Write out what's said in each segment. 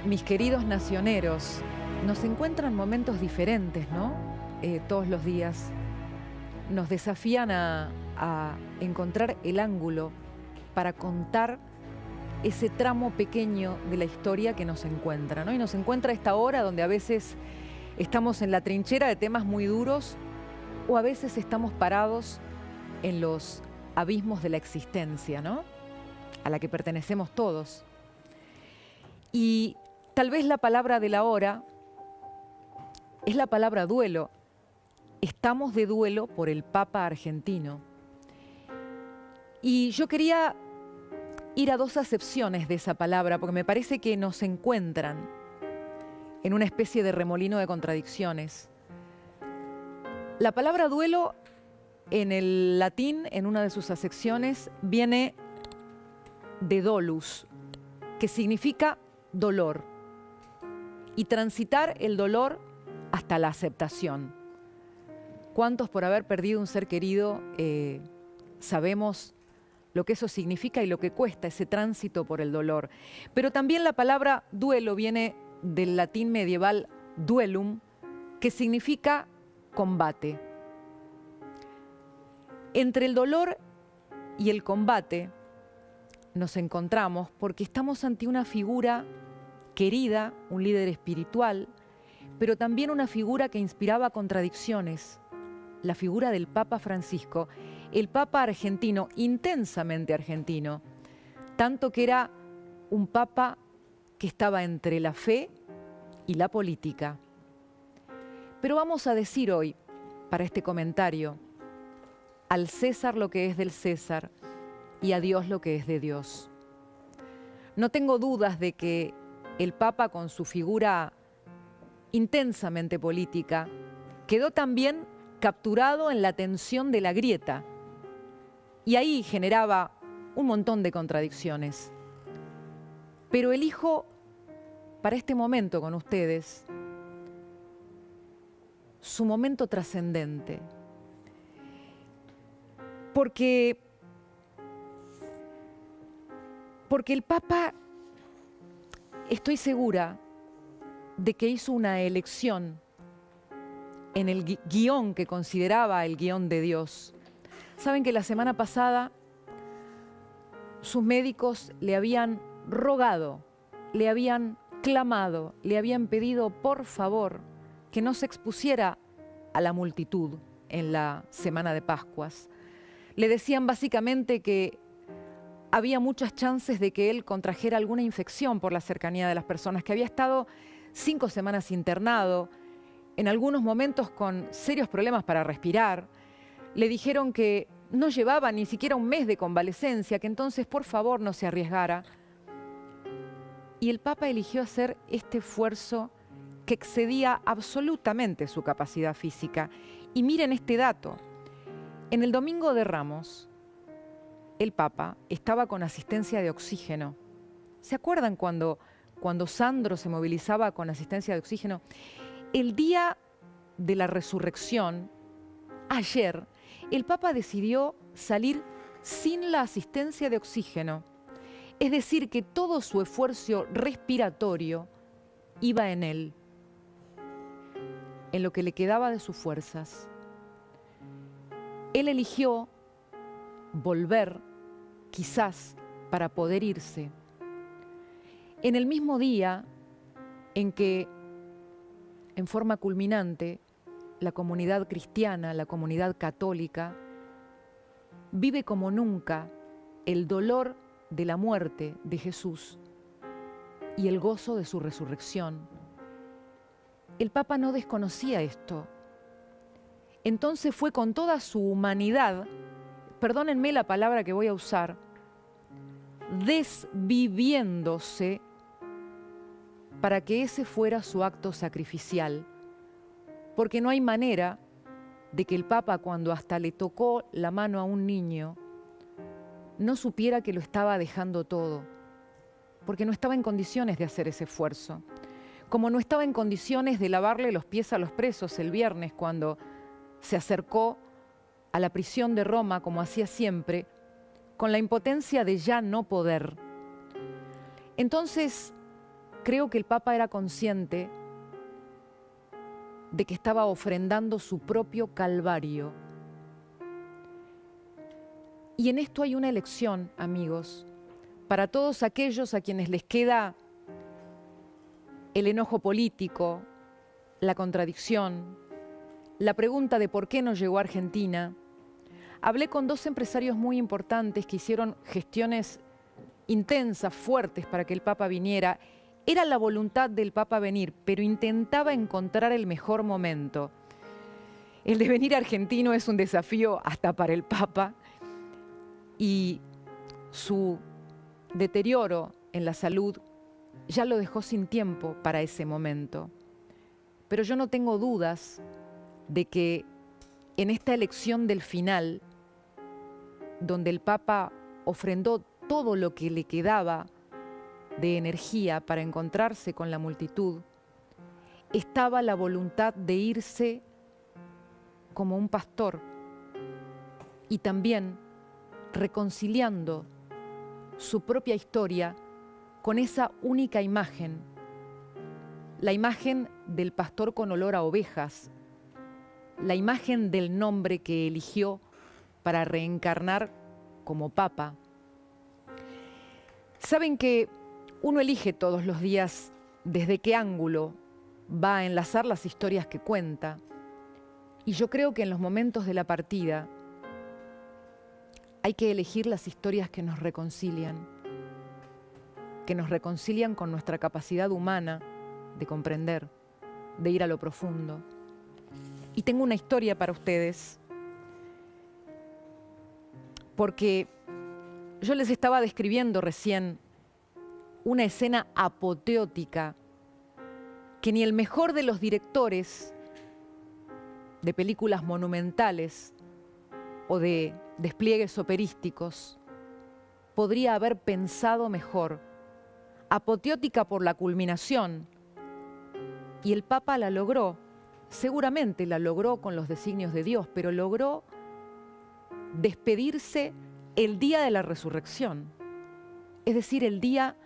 Mis queridos nacioneros, nos encuentran momentos diferentes, ¿no? Todos los días. Nos desafían a encontrar el ángulo para contar ese tramo pequeño de la historia que nos encuentra, ¿no? Y nos encuentra a esta hora donde a veces estamos en la trinchera de temas muy duros o a veces estamos parados en los abismos de la existencia, ¿no? A la que pertenecemos todos. Y tal vez la palabra de la hora es la palabra duelo. Estamos de duelo por el Papa argentino. Y yo quería ir a dos acepciones de esa palabra, porque me parece que nos encuentran en una especie de remolino de contradicciones. La palabra duelo, en el latín, en una de sus acepciones, viene de dolus, que significa dolor, y transitar el dolor hasta la aceptación. ¿Cuántos por haber perdido un ser querido sabemos lo que eso significa y lo que cuesta ese tránsito por el dolor? Pero también la palabra duelo viene del latín medieval duellum, que significa combate. Entre el dolor y el combate nos encontramos porque estamos ante una figura querida, un líder espiritual, pero también una figura que inspiraba contradicciones, la figura del Papa Francisco, el Papa argentino, intensamente argentino, tanto que era un Papa que estaba entre la fe y la política. Pero vamos a decir hoy, para este comentario, al César lo que es del César y a Dios lo que es de Dios. No tengo dudas de que el Papa, con su figura intensamente política, quedó también capturado en la tensión de la grieta y ahí generaba un montón de contradicciones. Pero elijo para este momento con ustedes su momento trascendente, porque el Papa, estoy segura de que hizo una elección en el guión que consideraba el guión de Dios. Saben que la semana pasada sus médicos le habían rogado, le habían clamado, le habían pedido por favor que no se expusiera a la multitud en la semana de Pascuas. Le decían básicamente que había muchas chances de que él contrajera alguna infección por la cercanía de las personas, que había estado 5 semanas internado, en algunos momentos con serios problemas para respirar. Le dijeron que no llevaba ni siquiera un mes de convalecencia, que entonces por favor no se arriesgara. Y el Papa eligió hacer este esfuerzo que excedía absolutamente su capacidad física. Y miren este dato. En el Domingo de Ramos, el Papa estaba con asistencia de oxígeno. ¿Se acuerdan cuando Sandro se movilizaba con asistencia de oxígeno? El día de la resurrección, ayer, el Papa decidió salir sin la asistencia de oxígeno. Es decir, que todo su esfuerzo respiratorio iba en él, en lo que le quedaba de sus fuerzas. Él eligió volver, quizás, para poder irse. En el mismo día en que, en forma culminante, la comunidad cristiana, la comunidad católica, vive como nunca el dolor de la muerte de Jesús y el gozo de su resurrección. El Papa no desconocía esto. Entonces fue con toda su humanidad, perdónenme la palabra que voy a usar, desviviéndose para que ese fuera su acto sacrificial. Porque no hay manera de que el Papa, cuando hasta le tocó la mano a un niño, no supiera que lo estaba dejando todo, porque no estaba en condiciones de hacer ese esfuerzo. Como no estaba en condiciones de lavarle los pies a los presos el viernes cuando se acercó a la prisión de Roma, como hacía siempre, con la impotencia de ya no poder. Entonces, creo que el Papa era consciente de que estaba ofrendando su propio calvario. Y en esto hay una elección, amigos, para todos aquellos a quienes les queda el enojo político, la contradicción, la pregunta de por qué no llegó a Argentina. Hablé con 2 empresarios muy importantes que hicieron gestiones intensas, fuertes para que el Papa viniera. Era la voluntad del Papa venir, pero intentaba encontrar el mejor momento. El devenir argentino es un desafío hasta para el Papa y su deterioro en la salud ya lo dejó sin tiempo para ese momento. Pero yo no tengo dudas de que en esta elección del final, donde el Papa ofrendó todo lo que le quedaba de energía para encontrarse con la multitud, estaba la voluntad de irse como un pastor y también reconciliando su propia historia con esa única imagen, la imagen del pastor con olor a ovejas, la imagen del nombre que eligió para reencarnar como Papa. Saben que uno elige todos los días desde qué ángulo va a enlazar las historias que cuenta, y yo creo que en los momentos de la partida hay que elegir las historias que nos reconcilian con nuestra capacidad humana de comprender, de ir a lo profundo. Y tengo una historia para ustedes, porque yo les estaba describiendo recién una escena apoteótica que ni el mejor de los directores de películas monumentales o de despliegues operísticos podría haber pensado mejor. Apoteótica por la culminación. Y el Papa la logró. Seguramente la logró con los designios de Dios, pero logró despedirse el día de la resurrección. Es decir, el día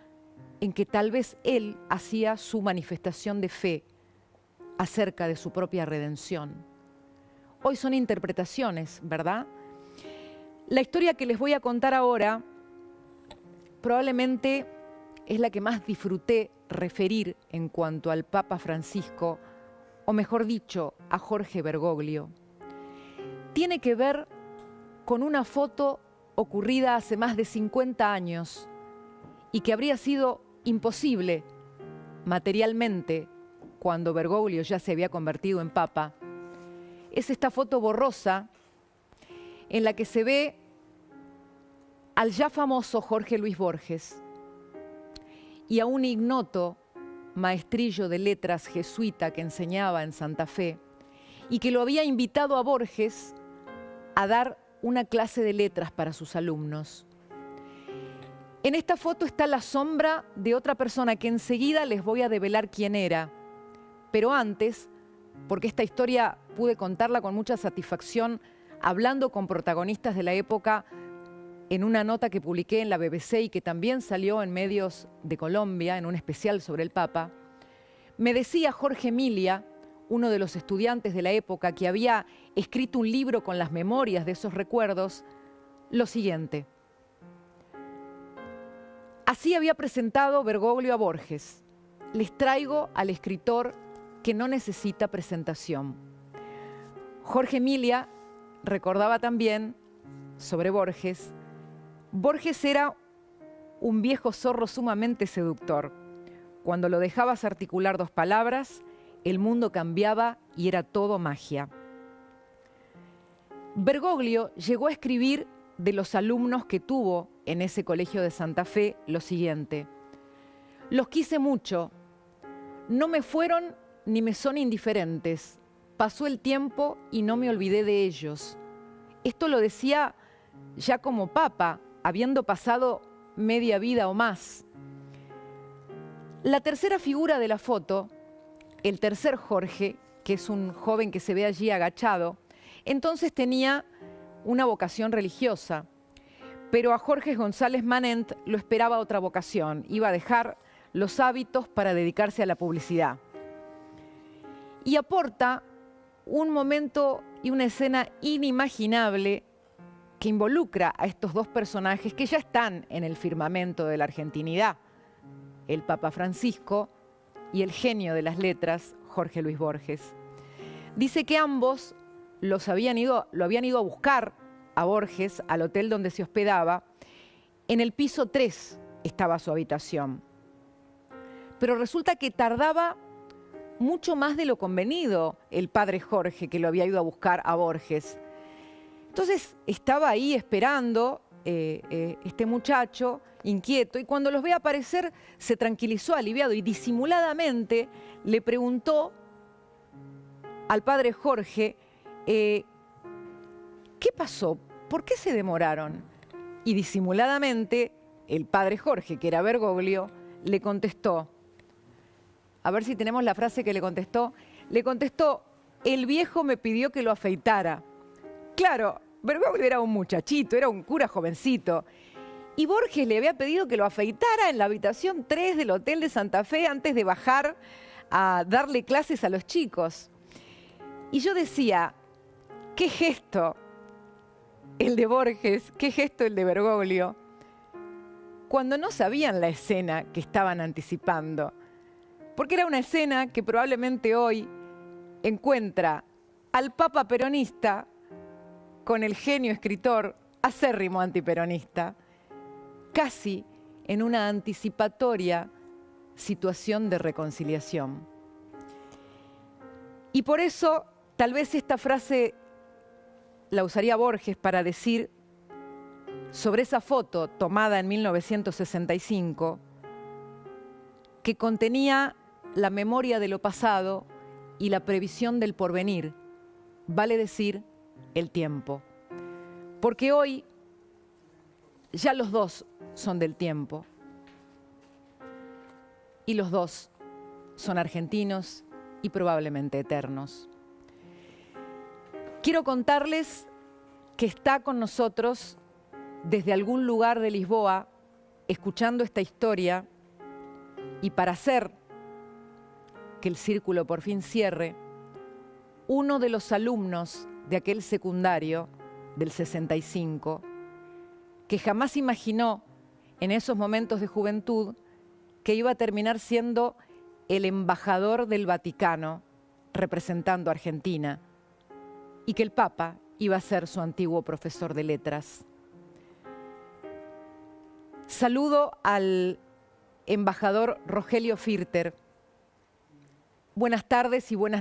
en que tal vez él hacía su manifestación de fe acerca de su propia redención. Hoy son interpretaciones, ¿verdad? La historia que les voy a contar ahora probablemente es la que más disfruté referir en cuanto al Papa Francisco, o mejor dicho, a Jorge Bergoglio. Tiene que ver con una foto ocurrida hace más de 50 años y que habría sido imposible materialmente cuando Bergoglio ya se había convertido en Papa. Es esta foto borrosa en la que se ve al ya famoso Jorge Luis Borges y a un ignoto maestrillo de letras jesuita que enseñaba en Santa Fe y que lo había invitado a Borges a dar una clase de letras para sus alumnos. En esta foto está la sombra de otra persona que enseguida les voy a develar quién era. Pero antes, porque esta historia pude contarla con mucha satisfacción hablando con protagonistas de la época en una nota que publiqué en la BBC y que también salió en medios de Colombia, en un especial sobre el Papa, me decía Jorge Emilia, uno de los estudiantes de la época que había escrito un libro con las memorias de esos recuerdos, lo siguiente. Así había presentado Bergoglio a Borges. Les traigo al escritor que no necesita presentación. Jorge Emilia recordaba también sobre Borges. Borges era un viejo zorro sumamente seductor. Cuando lo dejabas articular 2 palabras, el mundo cambiaba y era todo magia. Bergoglio llegó a escribir de los alumnos que tuvo en ese colegio de Santa Fe lo siguiente: los quise mucho, no me fueron ni me son indiferentes, pasó el tiempo y no me olvidé de ellos. Esto lo decía ya como Papa, habiendo pasado media vida o más. La tercera figura de la foto, el tercer Jorge, que es un joven que se ve allí agachado, entonces tenía una vocación religiosa, pero a Jorge González Manent lo esperaba otra vocación. Iba a dejar los hábitos para dedicarse a la publicidad. Y aporta un momento y una escena inimaginable que involucra a estos dos personajes que ya están en el firmamento de la argentinidad, el Papa Francisco y el genio de las letras, Jorge Luis Borges. Dice que ambos lo habían ido a buscar a Borges al hotel donde se hospedaba. En el piso 3 estaba su habitación. Pero resulta que tardaba mucho más de lo convenido el padre Jorge, que lo había ido a buscar a Borges. Entonces estaba ahí esperando este muchacho inquieto, y cuando los ve aparecer se tranquilizó, aliviado, y disimuladamente le preguntó al padre Jorge, ¿qué pasó? ¿Por qué se demoraron? Y disimuladamente el padre Jorge, que era Bergoglio, le contestó, a ver si tenemos la frase que le contestó, el viejo me pidió que lo afeitara. Claro, Bergoglio era un muchachito, era un cura jovencito, y Borges le había pedido que lo afeitara en la habitación 3 del Hotel de Santa Fe antes de bajar a darle clases a los chicos. Y yo decía, qué gesto el de Borges, qué gesto el de Bergoglio, cuando no sabían la escena que estaban anticipando. Porque era una escena que probablemente hoy encuentra al Papa peronista con el genio escritor acérrimo antiperonista, casi en una anticipatoria situación de reconciliación. Y por eso, tal vez esta frase la usaría Borges para decir sobre esa foto tomada en 1965, que contenía la memoria de lo pasado y la previsión del porvenir, vale decir, el tiempo. Porque hoy ya los dos son del tiempo y los dos son argentinos y probablemente eternos. Quiero contarles que está con nosotros desde algún lugar de Lisboa, escuchando esta historia, y para hacer que el círculo por fin cierre, uno de los alumnos de aquel secundario del 65, que jamás imaginó en esos momentos de juventud que iba a terminar siendo el embajador del Vaticano representando a Argentina, y que el Papa iba a ser su antiguo profesor de letras. Saludo al embajador Rogelio Firter. Buenas tardes y buenas noches.